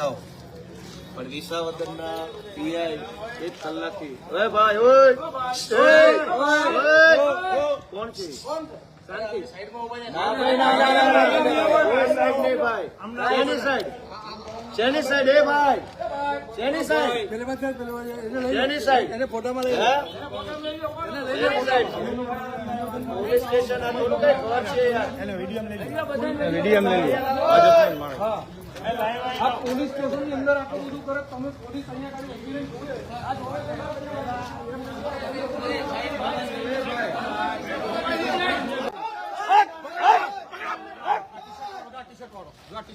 પણ વિસાવદરના પીઆઈ 1 કલાકથી ઓય ભાઈ ઓય કોણ છે શાંતિ ના ભાઈ ના સાઈડ નહીં ભાઈ શેની સાઈડ એ ભાઈ શેની સાઈડ શેની સાઈડ એને ફોટોમાં લઈ પોલીસ સ્ટેશન આ થોડું કઈ ઘર છે યાર એને વિડીયો લઈ લે હા आप पुलिस स्टेशन के अंदर आपको બધું કરે તમે પોલીસ અહીંયા ખાલી એમ્બ્યુલન્સ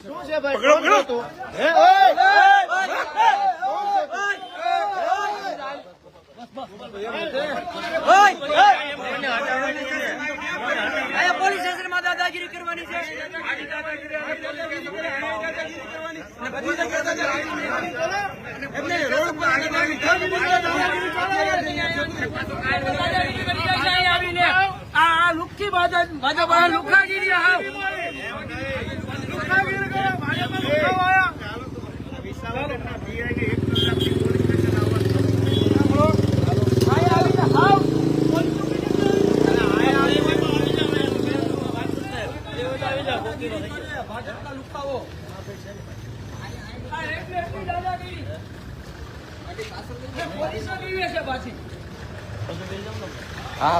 શું છે ભાઈ પકડો તો હે ઓય આયા પોલીસ સ્ટેશન માં દાદાગીરી કરવાની છે આ લુખી ભાજપ લુખાગીરી હા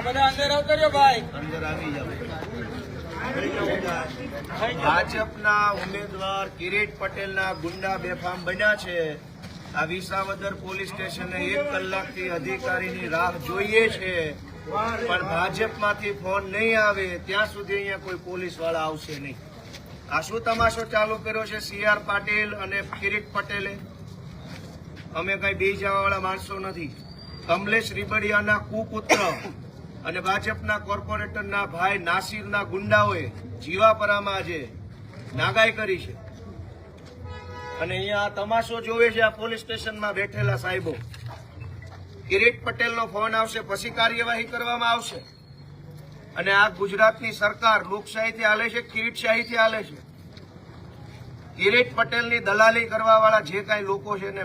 બધા અંદર આવતો ભાઈ અંદર આવી જાવ ભાજપના ઉમેદવાર કિરીટ પટેલના ગુંડા બેફામ બન્યા છે। આ વિસાવદર પોલીસ સ્ટેશને 1 કલાકથી અધિકારીની રાહ જોઈએ છે, પણ ભાજપમાંથી ફોન નહીં આવે ત્યાં સુધી અહીંયા કોઈ પોલીસ વાળા આવશે નહીં। આ શું તમાશો ચાલુ કર્યો છે CR પાટીલ અને કિરીટ પટેલે? અમે કઈ બે જવા વાળા માણસો નથી। કમલેશ રીબડિયાના કુપુત્ર અને ભાજપના કોર્પોરેટરના ભાઈ નાસિરના ગુંડાઓએ જીવાપરામાં આજે નાગાઈ કરી છે અને અહીંયા તમાશો જોવે છે આ પોલીસ સ્ટેશનમાં બેઠેલા સાહેબો। કિરીટ પટેલનો ફોન આવશે પછી કાર્યવાહી કરવામાં આવશે અને આ ગુજરાતની સરકાર લોકશાહીથી હાલે છે, કિરીટશાહીથી હાલે છે। કિરીટ પટેલની દલાલી કરવા વાળા જે કાંઈ લોકો છે ને